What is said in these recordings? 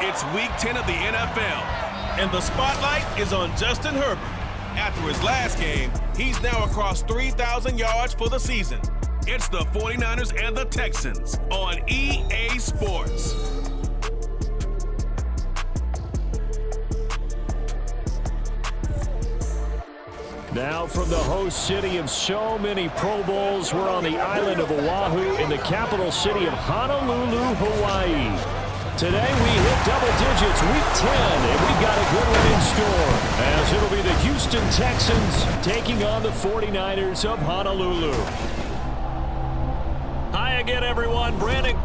It's Week 10 of the NFL, and the spotlight is on Justin Herbert. After his last game, he's now across 3,000 yards for the season. It's the 49ers and the Texans on EA Sports. Now from the host city of so many Pro Bowls, we're on the island of Oahu in the capital city of Honolulu, Hawaii. Today we hit double digits, Week 10, and we've got a good one in store, as it'll be the Houston Texans taking on the 49ers of Honolulu. Hi again, everyone. Brandon.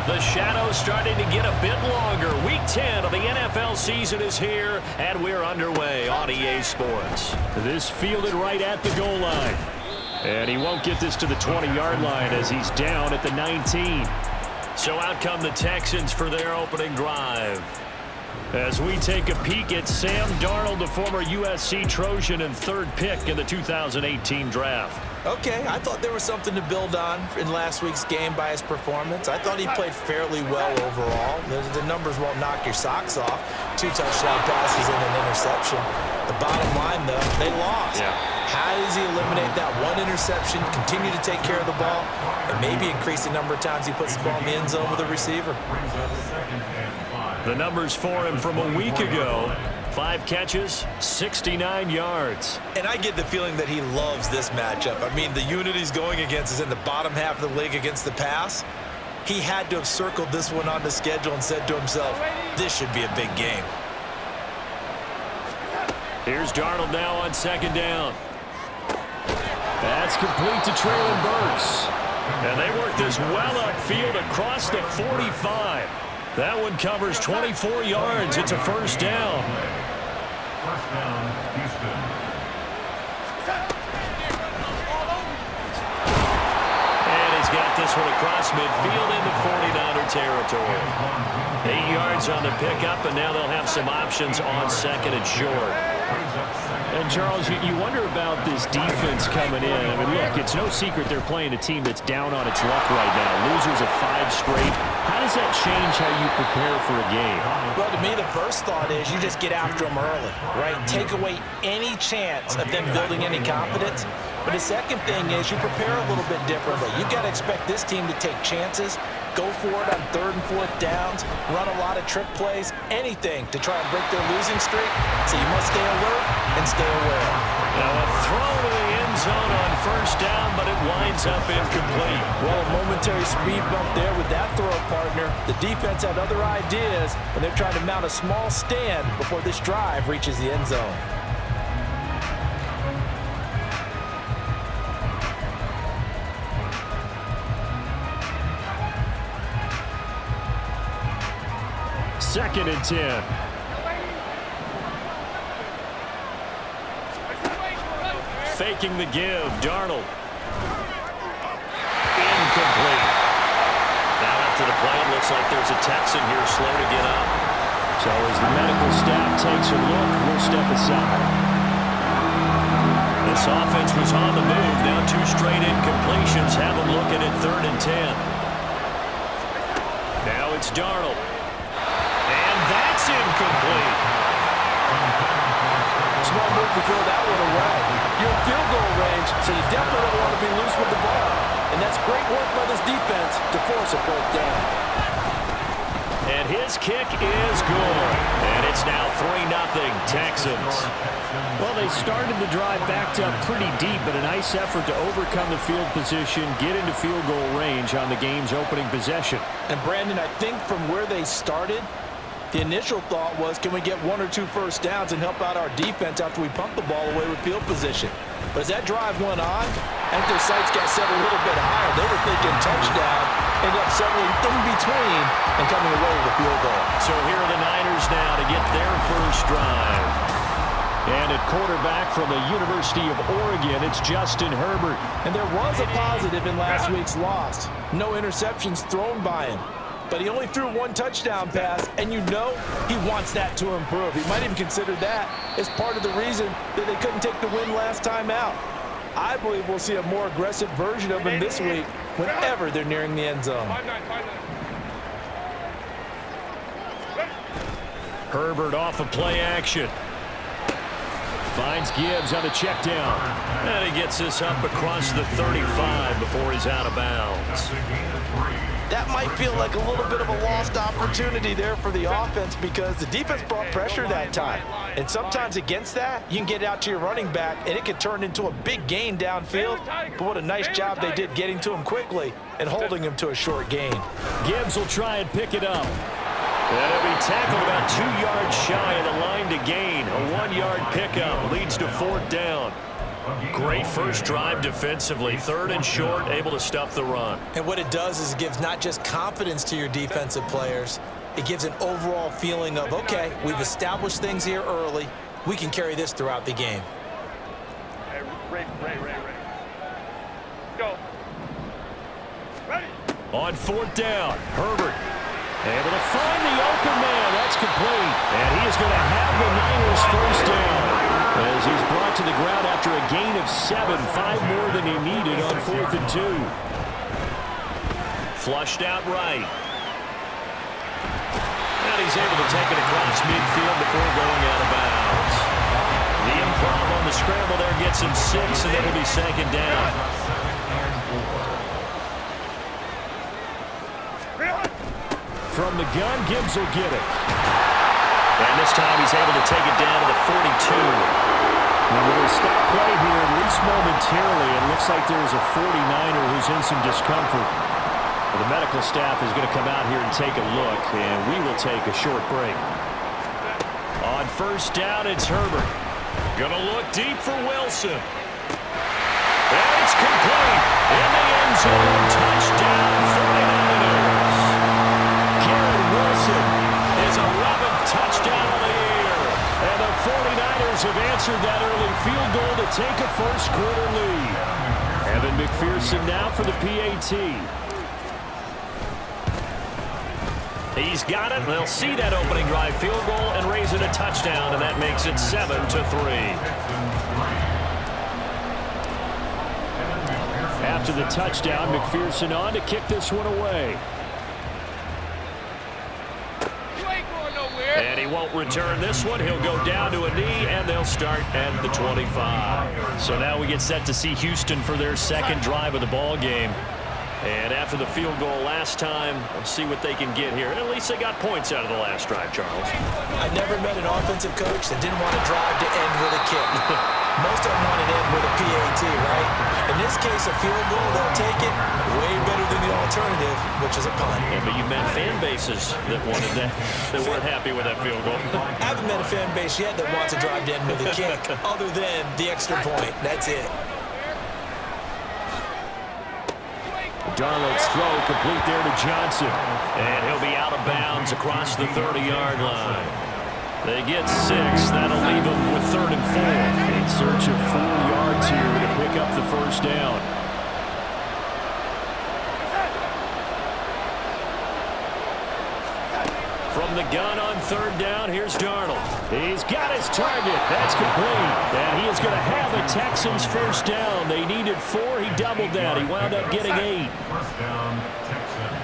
The shadow's starting to get a bit longer. Week 10 of the NFL season is here, and we're underway on EA Sports. This fielded right at the goal line. And he won't get this to the 20-yard line as he's down at the 19. So out come the Texans for their opening drive. As we take a peek at Sam Darnold, the former USC Trojan and third pick in the 2018 draft. Okay, I thought there was something to build on in last week's game by his performance. I thought he played fairly well overall. The numbers won't knock your socks off. 2 touchdown passes and an interception. The bottom line, though, they lost. Yeah. How does he eliminate that one interception, continue to take care of the ball, and maybe increase the number of times he puts the ball in the end zone with a receiver? The numbers for him from a week ago: 5 catches, 69 yards. And I get the feeling that he loves this matchup. I mean, the unit he's going against is in the bottom half of the league against the pass. He had to have circled this one on the schedule and said to himself, this should be a big game. Here's Darnold now on second down. That's complete to Traylon Burks. And they work this well upfield across the 45. That one covers 24 yards. It's a first down. First down, Houston. And he's got this one across midfield into 49er territory. 8 yards on the pickup, and now they'll have some options on second and short. And, Charles, you wonder about this defense coming in. I mean, look, it's no secret they're playing a team that's down on its luck right now. Losers of 5 straight. How does that change how you prepare for a game? Well, to me, the first thought is you just get after them early, right? Take away any chance of them building any confidence. But the second thing is you prepare a little bit differently. You've got to expect this team to take chances, go for it on 3rd and 4th downs, run a lot of trick plays, anything to try and break their losing streak. So you must stay alert and stay aware. Now a throw to the end zone on first down, but it winds up incomplete. Well, a momentary speed bump there with that throw partner. The defense had other ideas, and they're trying to mount a small stand before this drive reaches the end zone. Second and 10. Faking the give, Darnold. Incomplete. Now after the play, it looks like there's a Texan here slow to get up. So as the medical staff takes a look, we'll step aside. This offense was on the move. Now 2 straight incompletions have them looking at 3rd and 10. Now it's Darnold. And that's incomplete. Small move to throw that one away. You're in field goal range, so you definitely don't want to be loose with the ball. And that's great work by this defense to force a 4th down. And his kick is good. And it's now 3-0 Texans. Well, they started the drive backed up pretty deep, but a nice effort to overcome the field position, get into field goal range on the game's opening possession. And Brandon, I think from where they started, the initial thought was, can we get 1 or 2 first downs and help out our defense after we pump the ball away with field position? But as that drive went on, I think their sights got set a little bit higher. They were thinking touchdown, ended up settling in between and coming away with a field goal. So here are the Niners now to get their first drive. And at quarterback from the University of Oregon, it's Justin Herbert. And there was a positive in last week's loss. No interceptions thrown by him. but he only threw one touchdown pass, and you know he wants that to improve. He might even consider that as part of the reason that they couldn't take the win last time out. I believe we'll see a more aggressive version of him this week whenever they're nearing the end zone. Herbert off of play action. Finds Gibbs on a check down. And he gets this up across the 35 before he's out of bounds. That might feel like a little bit of a lost opportunity there for the offense because the defense brought pressure that time. And sometimes against that, you can get out to your running back, and it can turn into a big gain downfield. But what a nice job they did getting to him quickly and holding him to a short gain. Gibbs will try and pick it up. And he'll be tackled about 2 yards shy of the line to gain. A 1-yard pickup leads to 4th down. Great first drive defensively. 3rd and short, able to stuff the run. And what it does is it gives not just confidence to your defensive players, it gives an overall feeling of, okay, we've established things here early. We can carry this throughout the game. Ready. Go. Ready. On 4th down, Herbert able to find the open man. That's complete. And he is going to have the Niners first down as he's brought to the ground after a gain of 7, 5 more than he needed on 4th and 2. Flushed out right. And he's able to take it across midfield before going out of bounds. The improv on the scramble there gets him 6, and then it'll be 2nd down. From the gun, Gibbs will get it. And this time he's able to take it down to the 42. And we're going to stop play here, at least momentarily. It looks like there's a 49er who's in some discomfort. The medical staff is going to come out here and take a look, and we will take a short break. On 1st down, it's Herbert. Going to look deep for Wilson. And it's complete. In the end zone, touchdown 49ers. Wilson is 11th touchdown of the year. And the 49ers have answered that early field goal to take a first-quarter lead. Evan McPherson now for the PAT. He's got it. They'll see that opening drive field goal and raise it a touchdown, and that makes it 7-3. After the touchdown, McPherson on to kick this one away. And he won't return this one. He'll go down to a knee, and they'll start at the 25. So now we get set to see Houston for their 2nd drive of the ball game. And after the field goal last time, we'll see what they can get here. And at least they got points out of the last drive, Charles. I never met an offensive coach that didn't want to drive to end with a kick. Most of them want to end with a PAT, right? In this case, a field goal, they'll take it way better than the alternative, which is a punt. Yeah, but you met fan bases that wanted that, that weren't happy with that field goal. I haven't met a fan base yet that wants to drive to end with a kick, other than the extra point. That's it. Darnold's throw complete there to Johnson. And he'll be out of bounds across the 30-yard line. They get 6. That'll leave them with 3rd and 4. In search of 4 yards here to pick up the first down. From the gun on 3rd down, here's Darnold. He's got his target. That's complete. And he is going to have the Texans first down. They needed 4. He doubled that. He wound up getting 8. First down, Texans.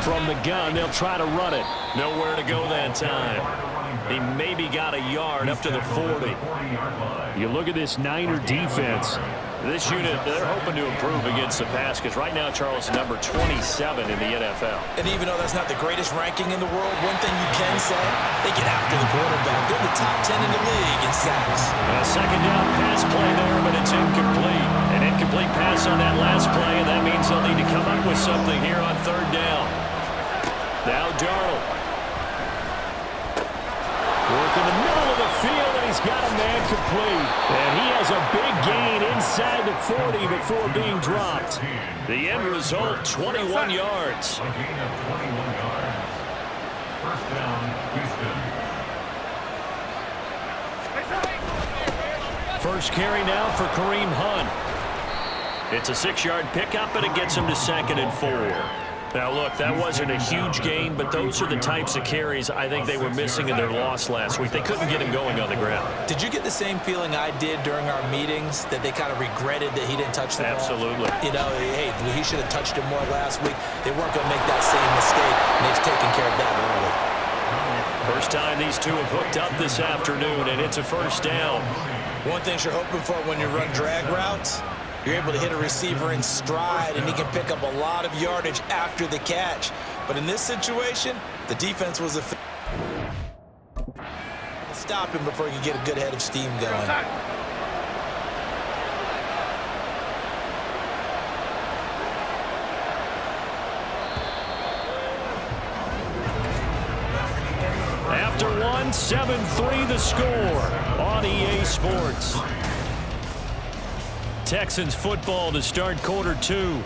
From the gun, they'll try to run it. Nowhere to go that time. He maybe got a yard up to the 40. You look at this Niner defense. This unit, they're hoping to improve against the pass because right now Charles is number 27 in the NFL. And even though that's not the greatest ranking in the world, one thing you can say, they get after the quarterback. They're the top 10 in the league in sacks. A 2nd down pass play there, but it's incomplete. An incomplete pass on that last play, and that means they'll need to come up with something here on 3rd down. Now Darnold. Work in the middle of the field, and he's got a man complete. And he has a big gain inside the 40 before being dropped. The end result, 21 yards. A gain of 21 yards. First down, Houston. First carry now for Kareem Hunt. It's a 6-yard pickup, and it gets him to 2nd and 4. Now, look, that wasn't a huge game, but those are the types of carries I think they were missing in their loss last week. They couldn't get him going on the ground. Did you get the same feeling I did during our meetings, that they kind of regretted that he didn't touch the ball? Absolutely. You know, hey, he should have touched it more last week. They weren't going to make that same mistake, and they've taken care of that early. First time these two have hooked up this afternoon, and it's a first down. One thing you're hoping for when you run drag routes, you're able to hit a receiver in stride, and he can pick up a lot of yardage after the catch. But in this situation, the defense was stop him before he could get a good head of steam going. After 7-3 the score on EA Sports. Texans football to start quarter 2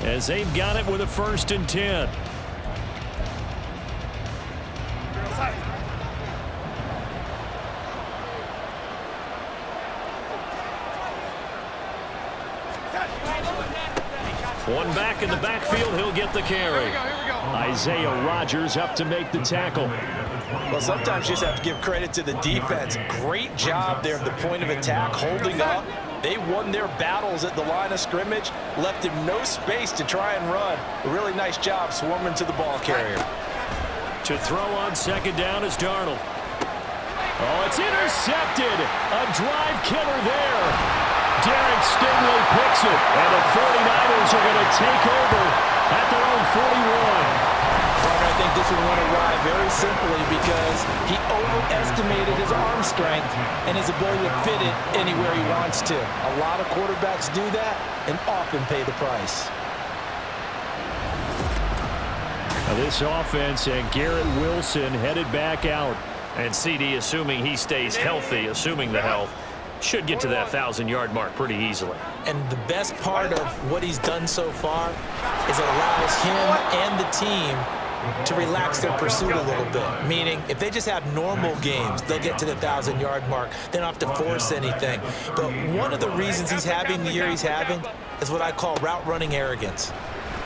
as they've got it with a 1st and 10. One back in the backfield, he'll get the carry. Isaiah Rodgers up to make the tackle. Well, sometimes you just have to give credit to the defense. Great job there at the point of attack, holding up. They won their battles at the line of scrimmage, left him no space to try and run. A really nice job swarming to the ball carrier. To throw on 2nd down is Darnold. Oh, it's intercepted. A drive killer there. Derek Stingley picks it, and the 49ers are going to take over at their own 41. I think this one went awry very simply because he overestimated his arm strength and his ability to fit it anywhere he wants to. A lot of quarterbacks do that and often pay the price. Now this offense and Garrett Wilson headed back out. And CD, assuming he stays healthy, assuming the health, should get to that 1,000-yard mark pretty easily. And the best part of what he's done so far is it allows him and the team to relax their pursuit a little bit. Meaning, if they just have normal games, they'll get to the 1,000-yard mark. They don't have to force anything. But one of the reasons he's having the year he's having is what I call route running arrogance.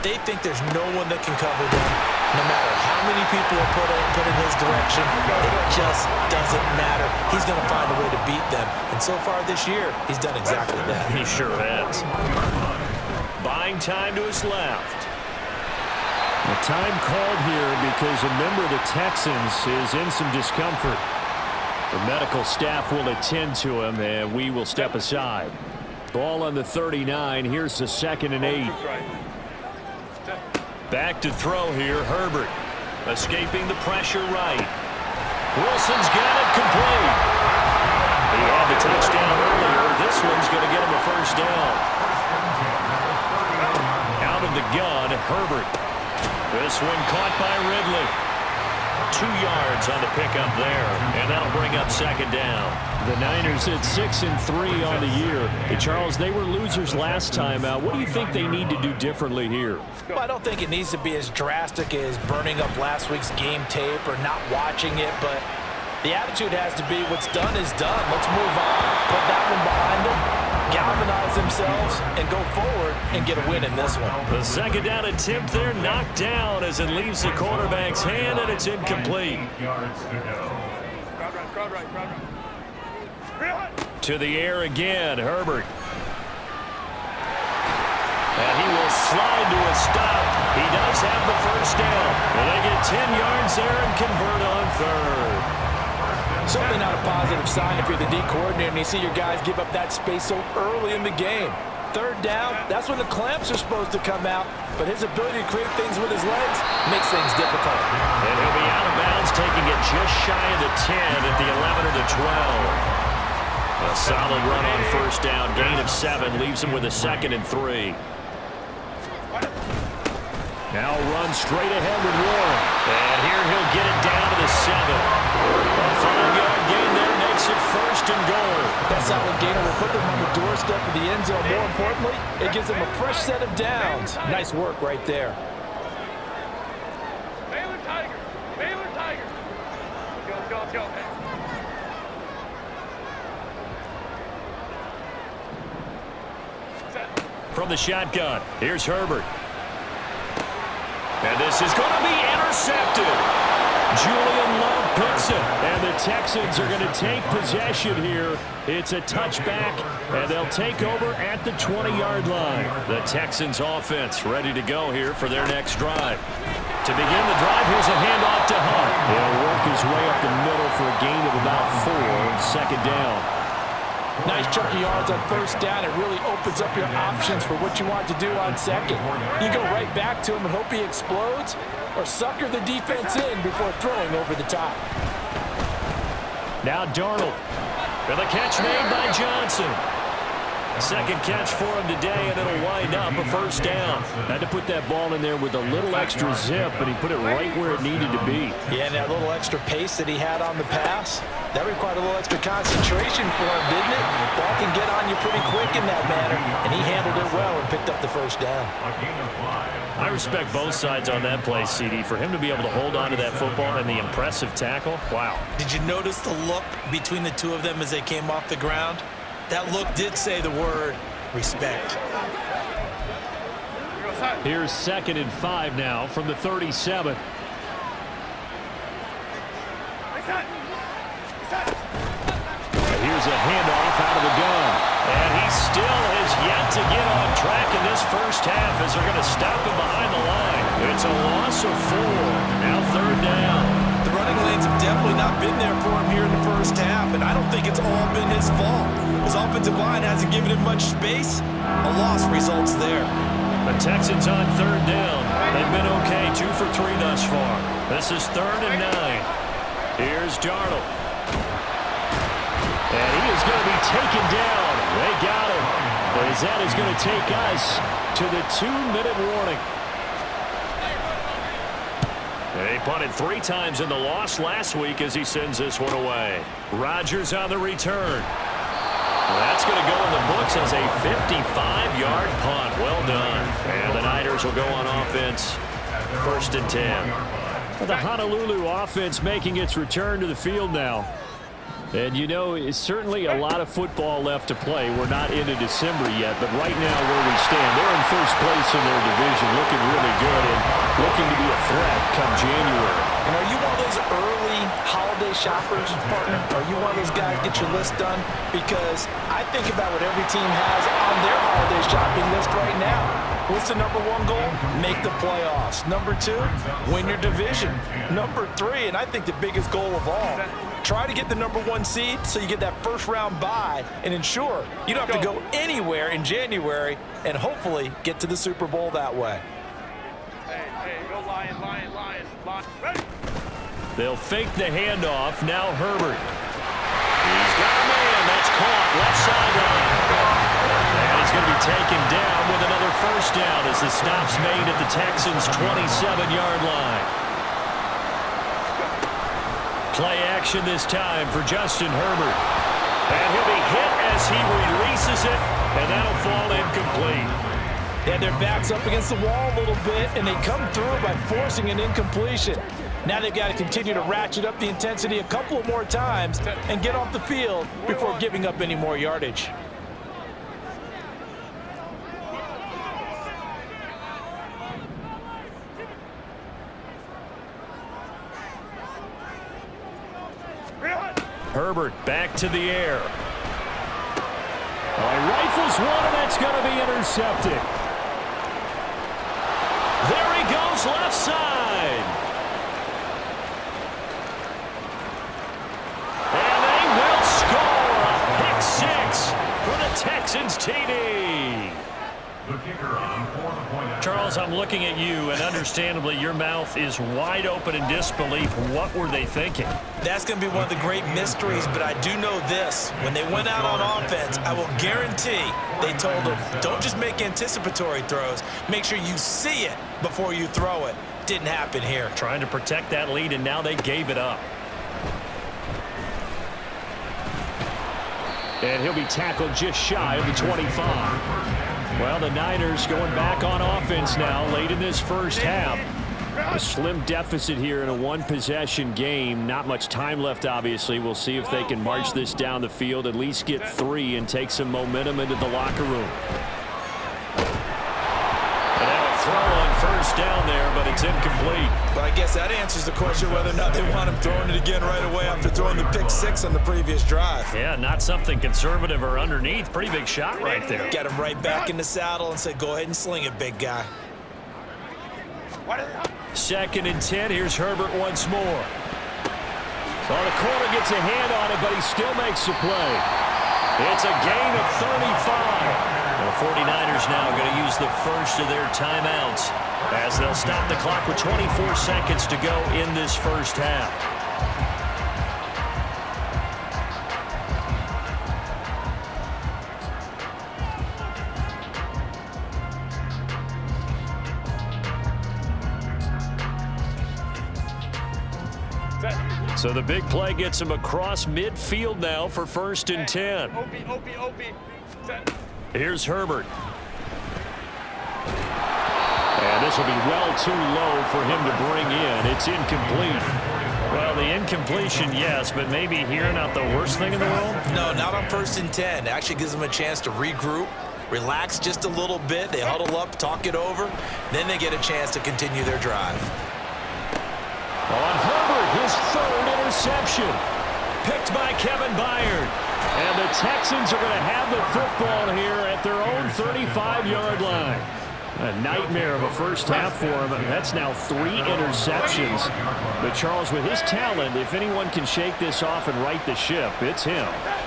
They think there's no one that can cover them, no matter how many people are put in his direction. It just doesn't matter. He's going to find a way to beat them. And so far this year, he's done exactly that. He sure has. Buying time to his left. A time called here because a member of the Texans is in some discomfort. The medical staff will attend to him, and we will step aside. Ball on the 39. Here's the 2nd and 8. Back to throw here, Herbert. Escaping the pressure right. Wilson's got it complete. He had the touchdown earlier. This one's going to get him a 1st down. Out of the gun, Herbert. This one caught by Ridley. 2 yards on the pickup there, and that'll bring up 2nd down. The Niners at 6-3 on the year. Hey, Charles, they were losers last time out. What do you think they need to do differently here? Well, I don't think it needs to be as drastic as burning up last week's game tape or not watching it, but the attitude has to be what's done is done. Let's move on, put that one behind them, galvanize themselves, and go forward and get a win in this one. The 2nd down attempt there knocked down as it leaves the quarterback's hand, and it's incomplete. Crowd right. To the air again, Herbert. And he will slide to a stop. He does have the 1st down. And they get 10 yards there and convert on 3rd. Certainly not a positive sign if you're the D coordinator and you see your guys give up that space so early in the game. 3rd down, that's when the clamps are supposed to come out, but his ability to create things with his legs makes things difficult. And he'll be out of bounds, taking it just shy of the 10 at the 11 or the 12. A solid run on 1st down, gain of 7, leaves him with a 2nd and 3. Now run straight ahead with Warren. And here he'll get it down to the 7. A 5-yard gain there makes it 1st and goal. That solid gainer will put them on the doorstep of the end zone. More importantly, it gives them a fresh set of downs. Nice work right there. Baylor Tiger. Let's go. from the shotgun. Here's Herbert. And this is going to be intercepted. Julian Love picks it, and the Texans are going to take possession here. It's a touchback, and they'll take over at the 20-yard line. The Texans offense ready to go here for their next drive. To begin the drive, here's a handoff to Hunt. He'll work his way up the middle for a gain of about 4 on second down. Nice chunk of yards on first down. It really opens up your options for what you want to do on second. You go right back to him and hope he explodes, or sucker the defense in before throwing over the top. Now Darnold. And the catch made by Johnson. Second catch for him today, and it'll wind up a first down. Had to put that ball in there with a little extra zip, but he put it right where it needed to be. Yeah, and that little extra pace that he had on the pass, that required a little extra concentration for him, didn't it? Ball can get on you pretty quick in that manner, and he handled it well and picked up the first down. I respect both sides on that play, CD. For him to be able to hold on to that football and the impressive tackle, wow. Did you notice the look between the two of them as they came off the ground? That look did say the word respect. Here's 2nd and 5 now from the 37. Here's a handoff out of the gun. And he still has yet to get on track in this first half as they're going to stop him behind the line. It's a loss of 4. Now 3rd down. The running lanes have definitely not been there for him here in the first half, and I don't think it's all been his fault. His offensive line hasn't given him much space. A loss results there. The Texans on 3rd down. They've been okay, 2 for 3 thus far. This is 3rd and 9. Here's Darnold. And he is going to be taken down. They got him. As that is going to take us to the 2-minute warning. They punted 3 times in the loss last week as he sends this one away. Rodgers on the return. That's going to go in the books as a 55-yard punt. Well done. And the Niners will go on offense. 1st and 10. The Honolulu offense making its return to the field now. And, you know, it's certainly a lot of football left to play. We're not into December yet, but right now where we stand, they're in first place in their division, looking really good and looking to be a threat come January. And are you one of those early holiday shoppers, partner? Are you one of those guys get your list done? Because I think about what every team has on their holiday shopping list right now. What's the number 1 goal? Make the playoffs. Number 2, win your division. Number 3, and I think the biggest goal of all, try to get the number 1 seed so you get that first-round bye and ensure you don't have to go anywhere in January and hopefully get to the Super Bowl that way. Hey, go Lion. Ready? They'll fake the handoff. Now Herbert. He's got a man. That's caught. Left sideline. And he's going to be taken down with another first down as the stop's made at the Texans' 27-yard line. Play action this time for Justin Herbert. And he'll be hit as he releases it, and that'll fall incomplete. Yeah, their back's up against the wall a little bit, and they come through by forcing an incompletion. Now they've got to continue to ratchet up the intensity a couple of more times and get off the field before giving up any more yardage. Herbert back to the air. He rifles one, and that's going to be intercepted. There he goes, left side. And they will score a pick 6 for the Texans TD. The kicker on 4-point. Charles, I'm looking at you, and understandably, your mouth is wide open in disbelief. What were they thinking? That's going to be one of the great mysteries, but I do know this. When they went out on offense, I will guarantee they told them, don't just make anticipatory throws. Make sure you see it before you throw it. Didn't happen here. Trying to protect that lead, and now they gave it up. And he'll be tackled just shy of the 25. Well, the Niners going back on offense now late in this first half. A slim deficit here in a 1-possession game. Not much time left, obviously. We'll see if they can march this down the field, at least get 3 and take some momentum into the locker room. first down there, but it's incomplete. But I guess that answers the question whether or not they want him throwing it again right away after throwing the pick six on the previous drive. Yeah, not something conservative or underneath. Pretty big shot right there. Get him right back in the saddle and say, go ahead and sling it, big guy. 2nd and 10. Here's Herbert once more. Well, the corner gets a hand on it, but he still makes the play. It's a gain of 35. The 49ers now going to use the first of their timeouts as they'll stop the clock with 24 seconds to go in this first half. So the big play gets him across midfield now for 1st and 10. Here's Herbert. And this will be well too low for him to bring in. It's incomplete. Well, the incompletion, yes, but maybe here not the worst thing in the world? No, not on 1st and 10. It actually gives them a chance to regroup, relax just a little bit. They huddle up, talk it over. Then they get a chance to continue their drive. On Herbert, his 3rd interception. Picked by Kevin Byard. And the Texans are going to have the football here at their own 35-yard line. A nightmare of a first half for him. That's now 3 interceptions. But Charles, with his talent, if anyone can shake this off and right the ship, it's him.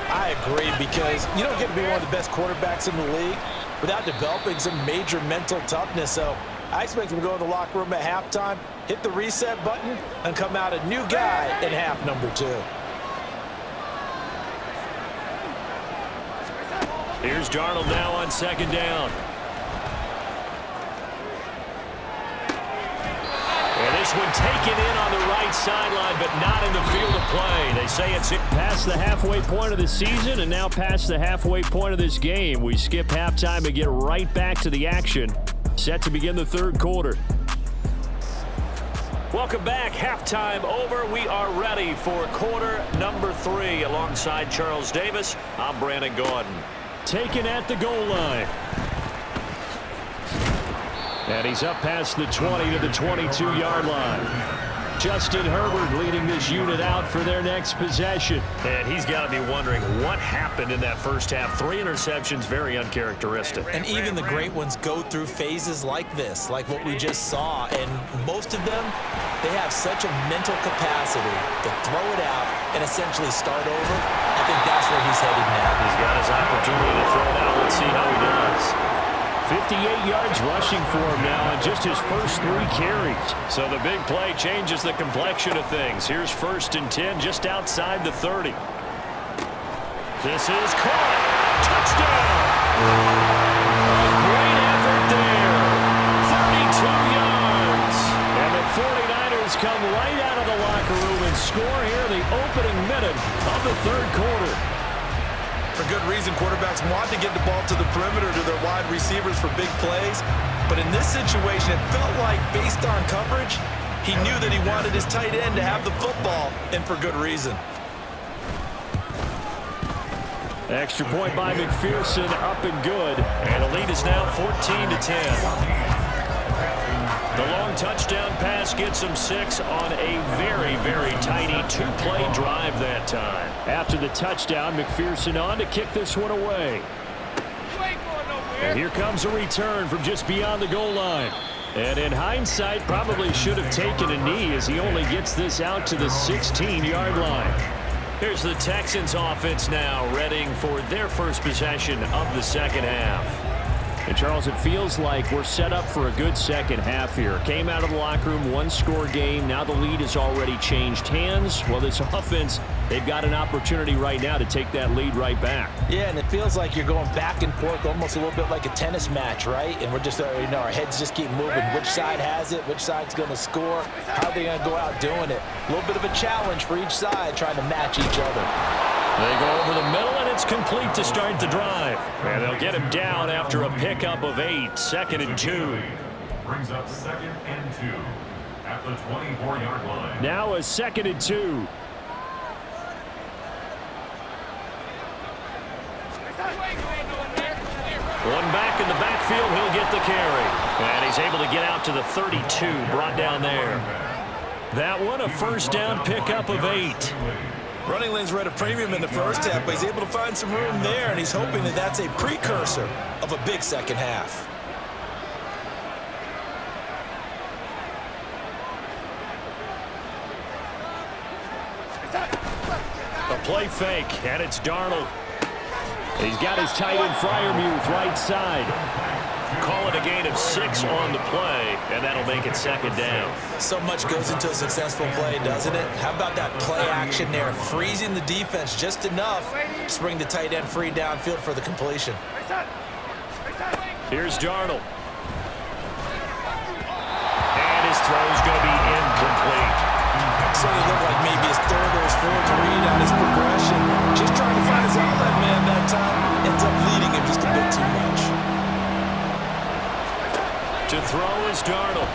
I agree, because you don't get to be one of the best quarterbacks in the league without developing some major mental toughness. So I expect him to go in the locker room at halftime, hit the reset button, and come out a new guy in half number 2. Here's Darnold now on 2nd down. And this one taken in on the right sideline, but not in the field of play. They say it's past the halfway point of the season and now past the halfway point of this game. We skip halftime and get right back to the action. Set to begin the 3rd quarter. Welcome back. Halftime over. We are ready for quarter number 3. Alongside Charles Davis, I'm Brandon Gordon. Taken at the goal line. And he's up past the 20 to the 22-yard line. Justin Herbert leading this unit out for their next possession. And he's got to be wondering what happened in that first half. 3 interceptions, very uncharacteristic. And even the great ones go through phases like this, like what we just saw. And most of them, they have such a mental capacity to throw it out and essentially start over. I think that's where he's headed now. He's got his opportunity to throw it out. Let's see how he does. 58 yards rushing for him now on just his first 3 carries. So the big play changes the complexion of things. Here's 1st and 10 just outside the 30. This is caught. Touchdown. Great effort there. 32 yards. And the 49ers come right out of the locker room and score here in the opening minute of the 3rd quarter. For good reason, quarterbacks want to get the ball to the perimeter to their wide receivers for big plays. But in this situation, it felt like, based on coverage, he knew that he wanted his tight end to have the football, and for good reason. Extra point by McPherson, up and good. And the lead is now 14-10. The long touchdown pass gets him 6 on a very, very tiny 2-play drive that time. After the touchdown, McPherson on to kick this one away. And here comes a return from just beyond the goal line. And in hindsight, probably should have taken a knee as he only gets this out to the 16-yard line. Here's the Texans offense now, readying for their first possession of the second half. And Charles, it feels like we're set up for a good second half here. Came out of the locker room, 1-score game. Now the lead has already changed hands. Well, this offense, they've got an opportunity right now to take that lead right back. Yeah, and it feels like you're going back and forth almost a little bit like a tennis match, right? And we're just, our heads just keep moving. Which side has it? Which side's going to score? How are they going to go out doing it? A little bit of a challenge for each side trying to match each other. They go over the middle, and it's complete to start the drive. And they'll get him down after a pickup of 8. 2nd and 2. Brings up 2nd and 2 at the 24-yard line. Now a 2nd and 2. One back in the backfield, he'll get the carry. And he's able to get out to the 32, brought down there. That one, a first down pickup of 8. Running lanes were at a premium in the first half, but he's able to find some room there, and he's hoping that that's a precursor of a big second half. A play fake, and it's Darnold. He's got his tight end Freiermuth right side. Call it a gain of 6 on the play, and that'll make it second down. So much goes into a successful play, doesn't it? How about that play action there, freezing the defense just enough to bring the tight end free downfield for the completion. Here's Darnold. And his throw's going to be incomplete. So it looked like maybe his third or his fourth read on his progression. Just trying to find his outlet man that time. Ends up leading him just a bit too much. To throw is Darnold.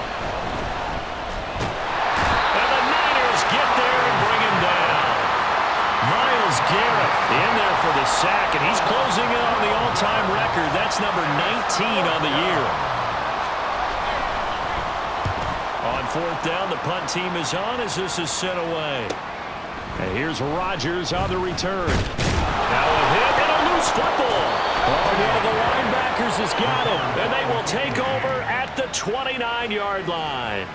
And the Niners get there and bring him down. Myles Garrett in there for the sack, and he's closing in on the all-time record. That's number 19 on the year. On fourth down, the punt team is on as this is sent away. And here's Rodgers on the return. Now a hit and a loose football. Oh, one of the linebackers has got it. And they will take over at the 29-yard line.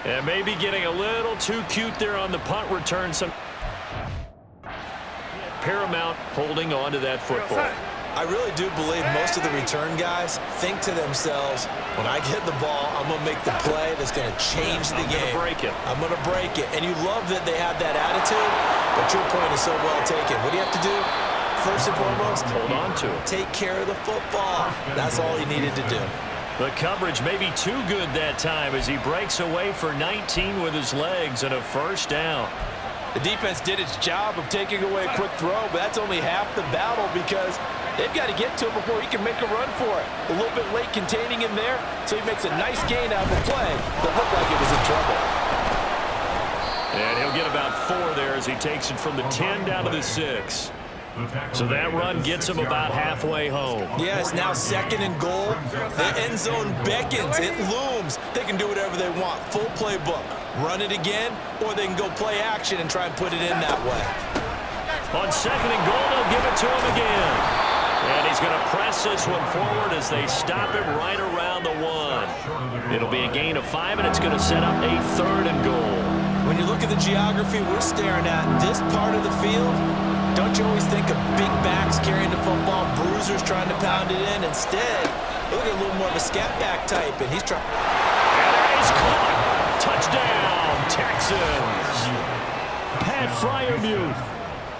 And maybe getting a little too cute there on the punt return. Some Paramount holding on to that football. I really do believe most of the return guys think to themselves, when I get the ball, I'm going to make the play that's going to change the game. I'm going to break it. And you love that they have that attitude, but your point is so well taken. What do you have to do? First and foremost, hold on to it. Take care of the football. That's all he needed to do. The coverage may be too good that time as he breaks away for 19 with his legs and a first down. The defense did its job of taking away a quick throw, but that's only half the battle because they've got to get to him before he can make a run for it. A little bit late containing him there, so he makes a nice gain out of the play, but looked like it was in trouble. And he'll get about 4 there as he takes it from the 10 down to the 6. So that run gets him about halfway home. Yeah, it's now second and goal. The end zone beckons. It looms. They can do whatever they want. Full playbook. Run it again, or they can go play action and try and put it in that way. On second and goal, they'll give it to him again. And he's going to press this one forward as they stop him right around the 1. It'll be a gain of 5, and it's going to set up a third and goal. When you look at the geography we're staring at, this part of the field, don't you always think of big backs carrying the football, bruisers trying to pound it in? Instead, look at a little more of a scat back type, and he's trying. And it is caught. Touchdown, Texans. Pat Freiermuth.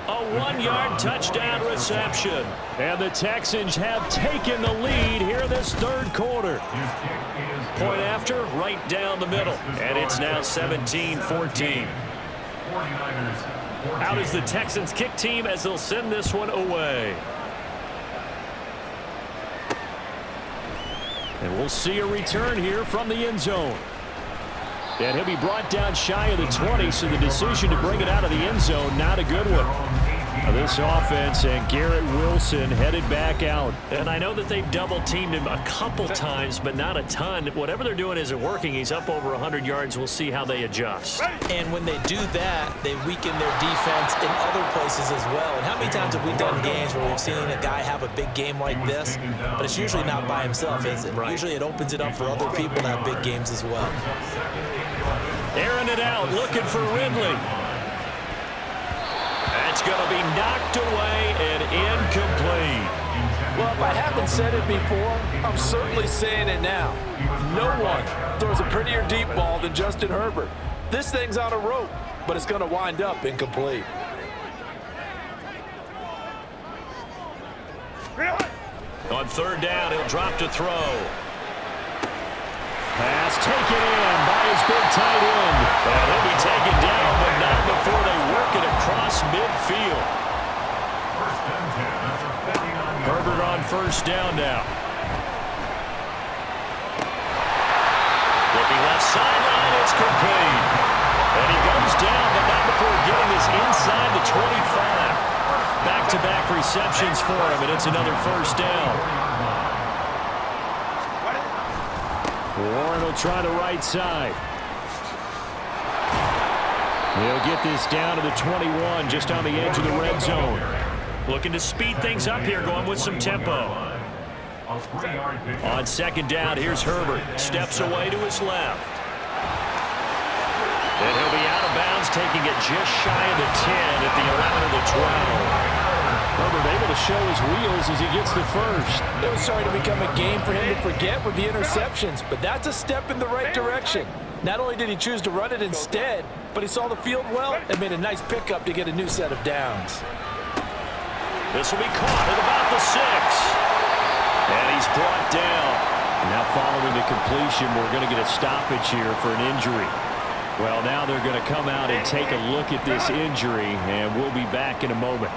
A 1-yard touchdown reception. And the Texans have taken the lead here in this third quarter. Point after, right down the middle. And it's now 17-14. Out is the Texans kick team as they'll send this one away. And we'll see a return here from the end zone. And he'll be brought down shy of the 20, so the decision to bring it out of the end zone, not a good one. This offense and Garrett Wilson headed back out. And I know that they've double-teamed him a couple times, but not a ton. Whatever they're doing isn't working. He's up over 100 yards. We'll see how they adjust. And when they do that, they weaken their defense in other places as well. And how many times have we done games where we've seen a guy have a big game like this, but it's usually not by himself, is it? Right. Usually it opens it up for other people to have big games as well. Airing it out, looking for Ridley. That's going to be knocked away and incomplete. Well, if I haven't said it before, I'm certainly saying it now. No one throws a prettier deep ball than Justin Herbert. This thing's on a rope, but it's going to wind up incomplete. On third down, he'll drop to throw. Pass taken in by his big tight end. And he'll be taken down, but not before they work it across midfield. Herbert on first down now. Looking left sideline, it's complete. And he goes down, but not before getting this inside the 25. Back-to-back receptions for him, and it's another first down. Warren will try the right side. He'll get this down to the 21, just on the edge of the red zone. Looking to speed things up here, going with some tempo. On second down, here's Herbert. Steps away to his left. And he'll be out of bounds, taking it just shy of the 10 at the 11 of the 12. Herbert able to show his wheels as he gets the first. It was starting to become a game for him to forget with the interceptions, but that's a step in the right direction. Not only did he choose to run it instead, but he saw the field well and made a nice pickup to get a new set of downs. This will be caught at about the 6. And he's brought down. Now following the completion, we're going to get a stoppage here for an injury. Well, now they're going to come out and take a look at this injury, and we'll be back in a moment.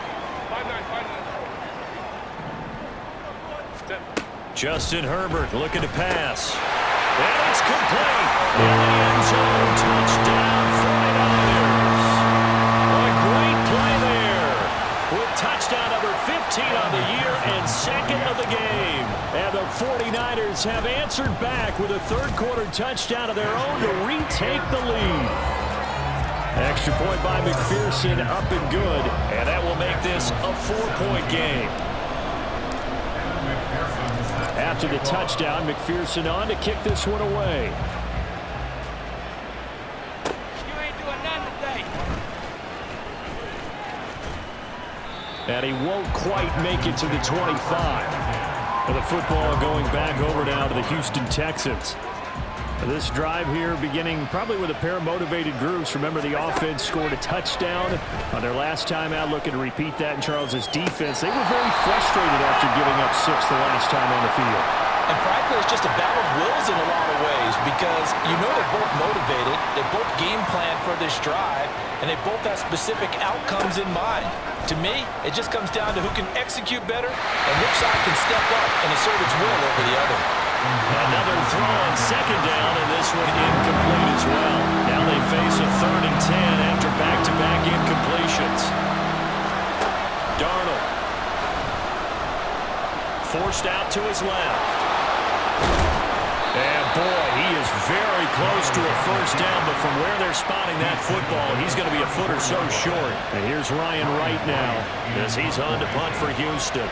Justin Herbert looking to pass. And it's complete. In the end zone, touchdown 49ers. A great play there. With touchdown number 15 on the year and second of the game. And the 49ers have answered back with a third-quarter touchdown of their own to retake the lead. Extra point by McPherson, up and good. And that will make this a 4-point game. After the touchdown, McPherson on to kick this one away. You ain't doing nothing today. And he won't quite make it to the 25. The football going back over now to the Houston Texans. This drive here beginning probably with a pair of motivated groups. Remember, the offense scored a touchdown on their last time out, looking to repeat that in Charles's defense. They were very frustrated after giving up 6 the last time on the field. And frankly, it's just a battle of wills in a lot of ways because you know they're both motivated, they both game plan for this drive, and they both have specific outcomes in mind. To me, it just comes down to who can execute better and which side can step up and assert its will over the other. Another throw on second down, and this one incomplete as well. Now they face a 3rd and 10 after back-to-back incompletions. Darnold. Forced out to his left. And boy, he is very close to a first down, but from where they're spotting that football, he's going to be a foot or so short. And here's Ryan Wright now as he's on to punt for Houston.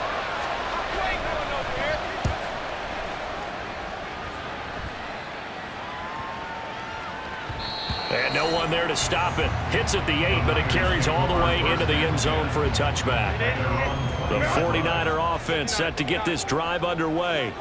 And no one there to stop it. Hits at the 8, but it carries all the way into the end zone for a touchback. The 49er offense set to get this drive underway.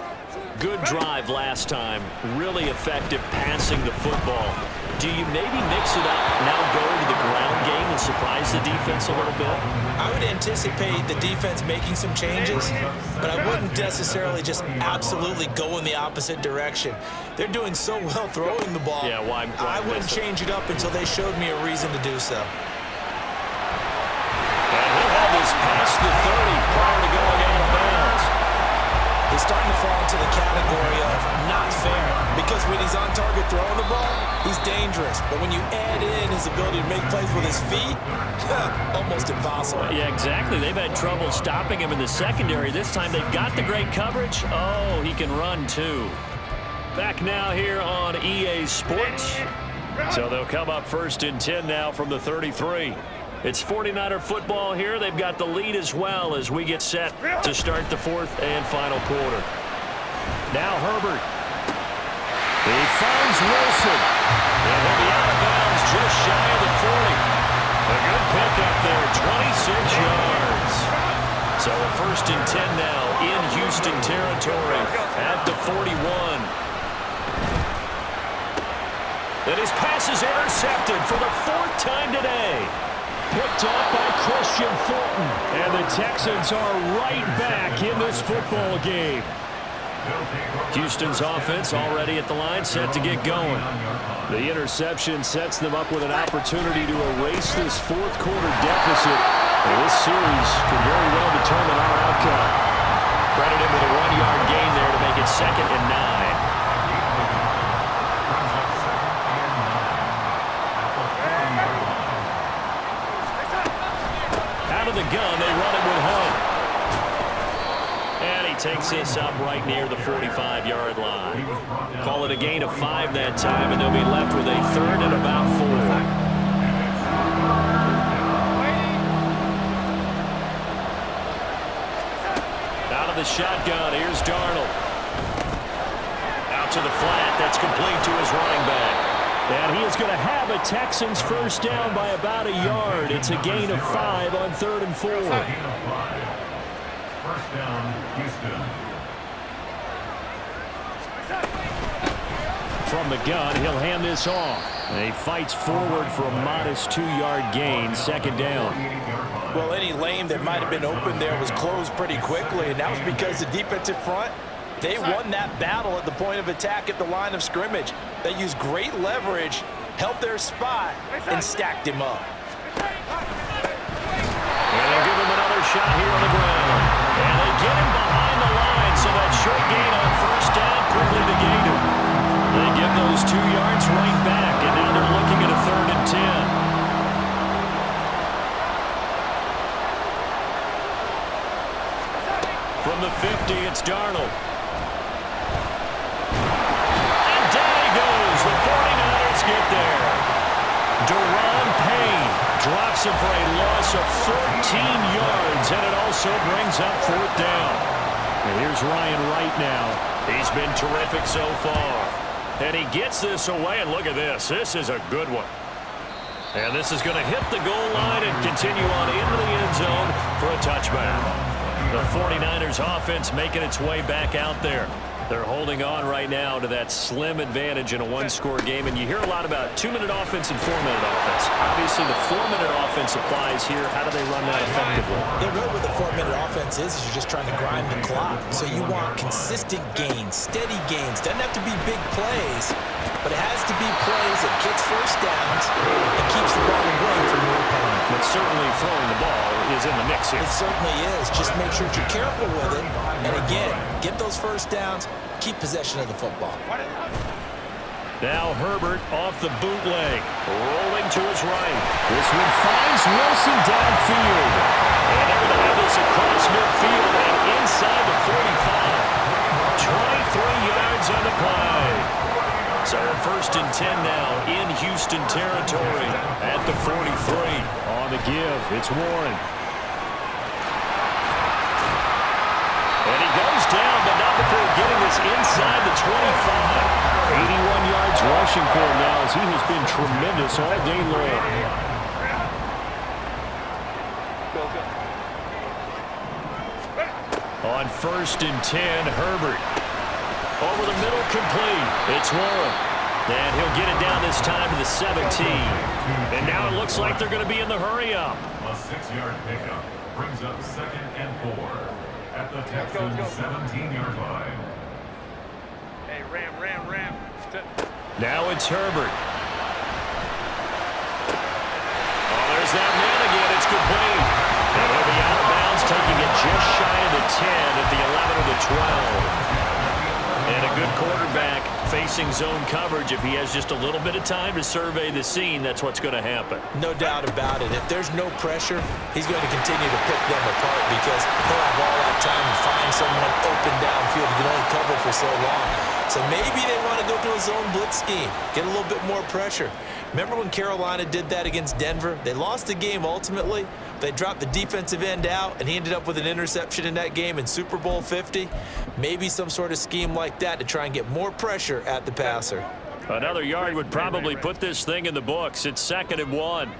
Good drive last time. Really effective passing the football. Do you maybe mix it up, now go to the ground game and surprise the defense a little bit? I would anticipate the defense making some changes, but I wouldn't necessarily just absolutely go in the opposite direction. They're doing so well throwing the ball. Yeah, why I wouldn't change it up until they showed me a reason to do so. And he'll have this past the 30 prior to going out of bounds. He's starting to fall into the category of not fair because when he's on target throwing the ball, he's dangerous. But when you add in his ability to make plays with his feet, almost impossible. Yeah, exactly. They've had trouble stopping him in the secondary. This time they've got the great coverage. Oh, he can run too. Back now here on EA Sports. So they'll come up 1st and 10 now from the 33. It's 49er football here. They've got the lead as well as we get set to start the 4th and final quarter. Now Herbert. He finds Wilson. And he'll be out of bounds just shy of the 40. A good pickup there, 26 yards. So a 1st and 10 now in Houston territory at the 41. And his pass is intercepted for the 4th time today. Picked up by Christian Fulton. And the Texans are right back in this football game. Houston's offense already at the line, set to get going. The interception sets them up with an opportunity to erase this 4th quarter deficit. And this series could very well determine our outcome. Credit him with a 1-yard gain there to make it 2nd and 9. Out of the gun, they run it with Hunt. And he he takes this up right near the 45-yard line. Call it a gain of 5 that time, and they'll be left with a 3rd and about 4. Out of the shotgun, here's Darnold. Out to the flat, that's complete to his running back. And he is going to have a Texans first down by about a yard. It's a gain of 5 on 3rd and 4. Gain of 5. First down, Houston. From the gun, he'll hand this off. And he fights forward for a modest 2-yard gain, 2nd down. Well, any lane that might have been open there was closed pretty quickly, and that was because the defensive front, they won that battle at the point of attack at the line of scrimmage. They used great leverage, held their spot, and stacked him up. And they give him another shot here on the ground. And they get him behind the line, so that short gain on first down quickly negated. They give those 2 yards right back, and now they're looking at a 3rd and 10. From the 50, it's Darnold. The 49ers get there. Deron Payne drops him for a loss of 14 yards, and it also brings up 4th down. And here's Ryan Wright now. He's been terrific so far. And he gets this away, and look at this. This is a good one. And this is going to hit the goal line and continue on into the end zone for a touchback. The 49ers offense making its way back out there. They're holding on right now to that slim advantage in a 1-score game. And you hear a lot about 2-minute offense and 4-minute offense. Obviously, the 4-minute offense applies here. How do they run that effectively? Yeah, really what the 4-minute offense is you're just trying to grind the clock. So you want consistent gains, steady gains. Doesn't have to be big plays, but it has to be plays that gets first downs and keeps the ball away from your opponent. But certainly throwing the ball is in the mix here. It certainly is. Just make sure that you're careful with it. And again, get those first downs, keep possession of the football. Now Herbert off the bootleg, rolling to his right. This one finds Wilson downfield. And they're going to have this across midfield and inside the 45. 23 yards on the play. So 1st and 10 now in Houston territory at the 43. On the give, it's Warren. And he goes down, but not before getting this inside the 25. 81 yards rushing for him now as he has been tremendous all day long. On 1st and 10, Herbert. Over the middle, complete. It's Warren. And he'll get it down this time to the 17. And now it looks like they're going to be in the hurry-up. A 6-yard pickup brings up 2nd and 4 at the Texans' 17-yard line. Hey, Ram. Now it's Herbert. Oh, there's that man again. It's complete. And he'll be out of bounds, taking it just shy of the 10 at the 11 or the 12. And a good quarterback facing zone coverage. If he has just a little bit of time to survey the scene, that's what's going to happen. No doubt about it. If there's no pressure, he's going to continue to pick them apart because he'll have all that time to find someone open downfield. He can only cover for so long. So maybe they want to go to a zone blitz scheme, get a little bit more pressure. Remember when Carolina did that against Denver? They lost the game ultimately. They dropped the defensive end out, and he ended up with an interception in that game in Super Bowl 50. Maybe some sort of scheme like that to try and get more pressure at the passer. Another yard would probably put this thing in the books. It's 2nd and 1.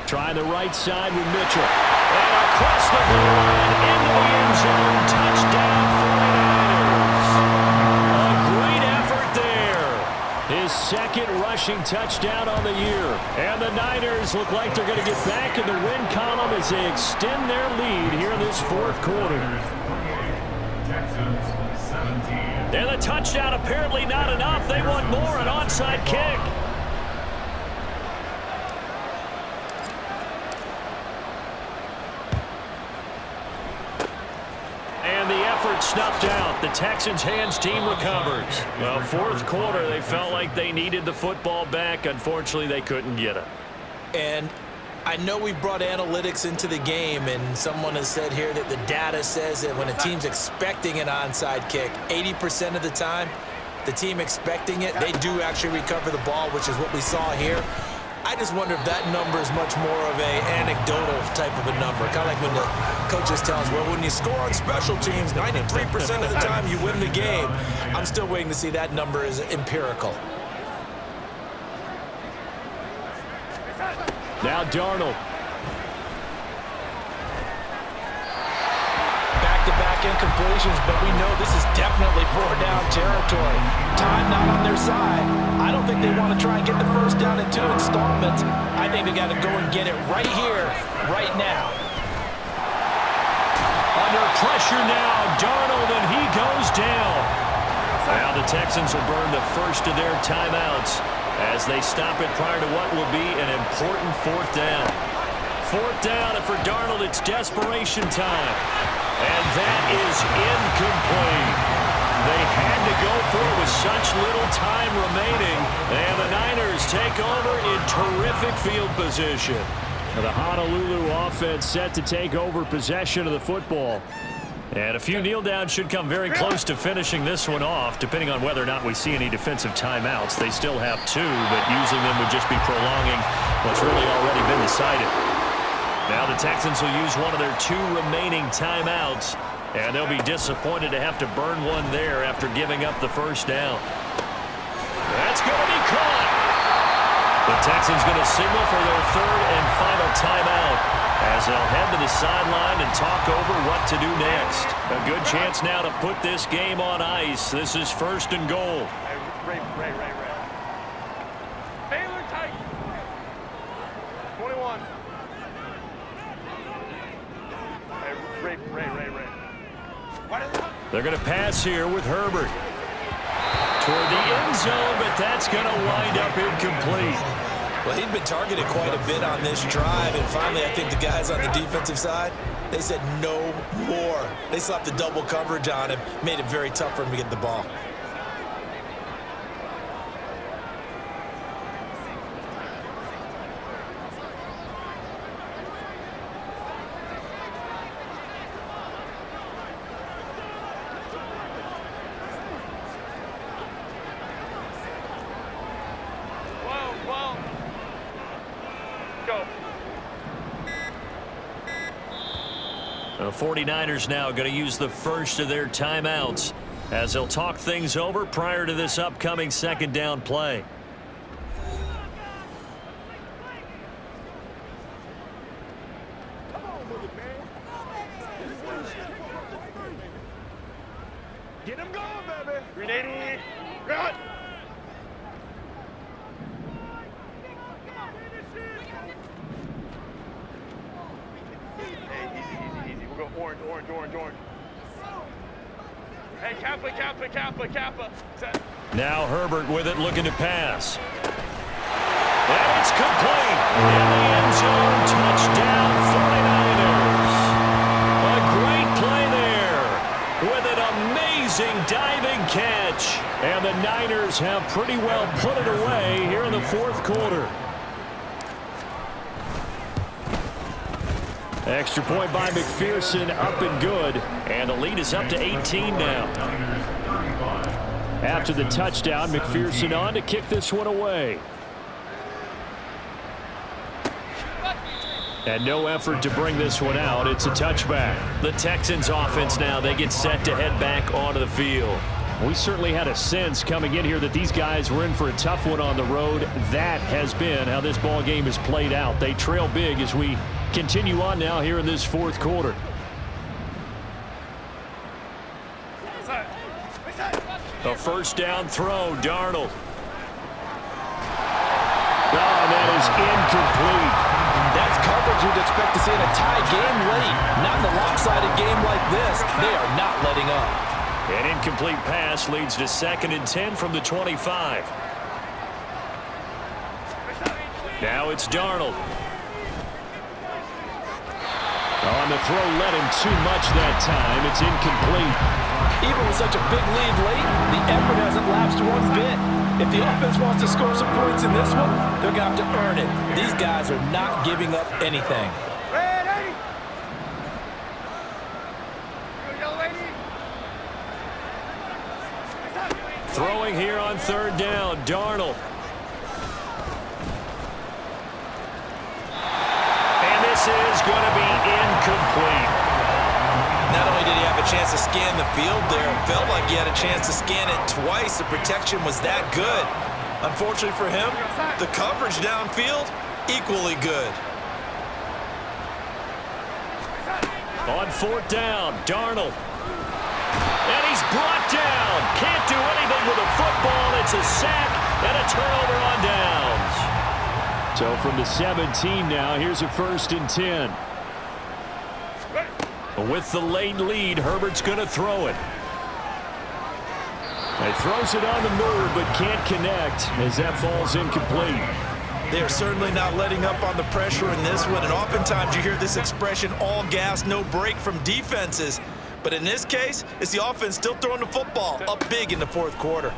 Try the right side with Mitchell. And across the goal line into the end zone. Touchdown 49ers. A great effort there. His 2nd rushing touchdown on the year. And the Niners look like they're going to get back in the win column as they extend their lead here in this 4th quarter. Texans 17. And the touchdown apparently not enough. They want more, an onside kick. snuffed out. The Texans' hands team recovers. Well, fourth quarter, they felt like they needed the football back. Unfortunately, they couldn't get it. And I know we brought analytics into the game, and someone has said here that the data says that when a team's expecting an onside kick, 80% of the time, the team expecting it, they do actually recover the ball, which is what we saw here. I just wonder if that number is much more of a anecdotal type of a number. Kind of like when the coaches tell us, well, when you score on special teams, 93% of the time you win the game. I'm still waiting to see that number is empirical. Now Darnold. Back-to-back incompletions, but we know this is definitely four-down territory. Time not on their side. I don't think they want to try and get the first down in 2 installments. I think they got to go and get it right here, right now. Under pressure now, Darnold, and he goes down. Now the Texans will burn the first of their timeouts as they stop it prior to what will be an important fourth down. Fourth down, and for Darnold, it's desperation time. And that is incomplete. They had to go for it with such little time remaining. And the Niners take over in terrific field position. The Honolulu offense set to take over possession of the football. And a few kneel downs should come very close to finishing this one off, depending on whether or not we see any defensive timeouts. They still have 2, but using them would just be prolonging what's really already been decided. Now the Texans will use one of their 2 remaining timeouts, and they'll be disappointed to have to burn one there after giving up the first down. That's going to be caught. The Texans going to signal for their 3rd and final timeout as they'll head to the sideline and talk over what to do next. A good chance now to put this game on ice. This is 1st and goal. Ray. Baylor tight. 21. Ray. They're going to pass here with Herbert. Toward the end zone, but that's going to wind up incomplete. Well, he'd been targeted quite a bit on this drive, and finally I think the guys on the defensive side, they said no more. They slapped the double coverage on him, made it very tough for him to get the ball. The 49ers now going to use the first of their timeouts as they'll talk things over prior to this upcoming 2nd down play. Get him going, baby. Grenade. Run. Orange. Hey, Kappa. Now Herbert with it, looking to pass. And it's complete. In the end zone, touchdown 49ers. A great play there with an amazing diving catch. And the Niners have pretty well put it away here in the 4th quarter. Extra point by McPherson, up and good. And the lead is up to 18 now. After the touchdown, McPherson on to kick this one away. And no effort to bring this one out. It's a touchback. The Texans offense now, they get set to head back onto the field. We certainly had a sense coming in here that these guys were in for a tough one on the road. That has been how this ball game has played out. They trail big as we continue on now here in this 4th quarter. A first down throw, Darnold. Oh, that is incomplete. That's coverage you'd expect to see in a tie game late. Not in a lopsided game like this. They are not letting up. An incomplete pass leads to 2nd and 10 from the 25. Now it's Darnold. On the throw, led him too much that time. It's incomplete. Even with such a big lead late, the effort hasn't lapsed one bit. If the offense wants to score some points in this one, they're going to have to earn it. These guys are not giving up anything. Throwing here on third down, Darnold. And this is going to be incomplete. Not only did he have a chance to scan the field there, it felt like he had a chance to scan it twice. The protection was that good. Unfortunately for him, the coverage downfield, equally good. On fourth down, Darnold. And he's brought down. Can't do anything with a football. It's a sack and a turnover on downs. So from the 17 now, here's a 1st and 10. With the late lead, Herbert's going to throw it. He throws it on the move, but can't connect as that falls incomplete. They are certainly not letting up on the pressure in this one, and oftentimes you hear this expression, all gas, no break from defenses. But in this case, it's the offense still throwing the football up big in the 4th quarter.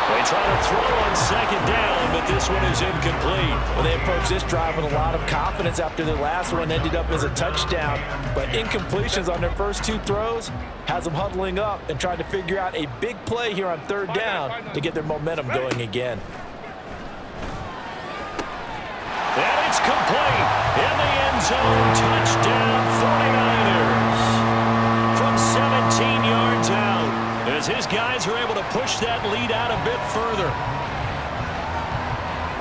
They try to throw on 2nd down, but this one is incomplete. Well, they approached this drive with a lot of confidence after their last one ended up as a touchdown. But incompletions on their first 2 throws has them huddling up and trying to figure out a big play here on 3rd down to get their momentum going again. And it's complete in the end zone. Touchdown 49ers from 17 yards out as his guys are able to push that lead out a bit further.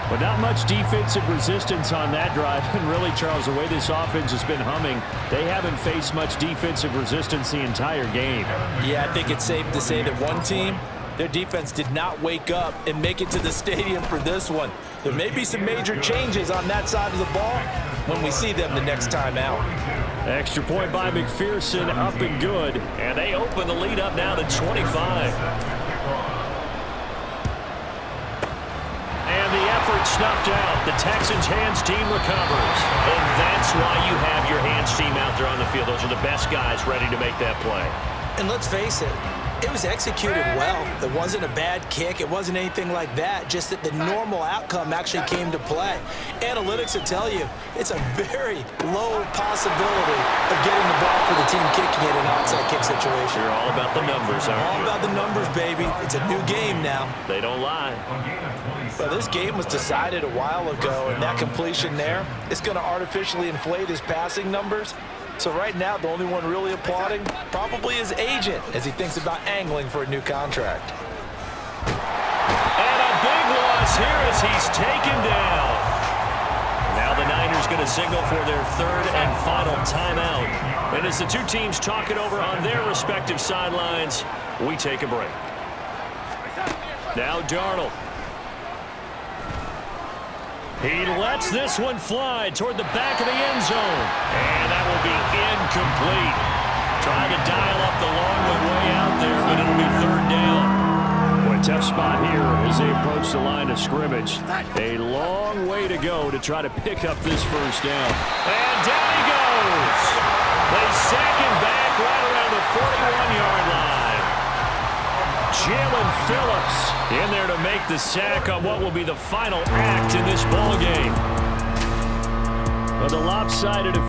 But not much defensive resistance on that drive. And really, Charles, the way this offense has been humming, they haven't faced much defensive resistance the entire game. Yeah, I think it's safe to say that one team, their defense did not wake up and make it to the stadium for this one. There may be some major changes on that side of the ball when we see them the next time out. Extra point by McPherson, up and good. And they open the lead up now to 25. And the effort snuffed out. The Texans' hands team recovers. And that's why you have your hands team out there on the field. Those are the best guys ready to make that play. And let's face it, it was executed well. It wasn't a bad kick. It wasn't anything like that. Just that the normal outcome actually came to play. Analytics will tell you it's a very low possibility of getting the ball for the team kicking it in an onside kick situation. You're all about the numbers, aren't you? All about the numbers, baby. It's a new game now. They don't lie. Well, this game was decided a while ago, and that completion there is going to artificially inflate his passing numbers. So right now, the only one really applauding probably his agent as he thinks about angling for a new contract. And a big loss here as he's taken down. Now the Niners going to signal for their 3rd and final timeout. And as the 2 teams talk it over on their respective sidelines, we take a break. Now Darnold. He lets this one fly toward the back of the end zone. And that will be incomplete. Trying to dial up the long way out there, but it'll be 3rd down. Boy, tough spot here as they approach the line of scrimmage. A long way to go to try to pick up this 1st down. And down he goes. They sack him back right around the 41-yard line. Jalen Phillips in there to make the sack on what will be the final act in this ball game. But the lopsided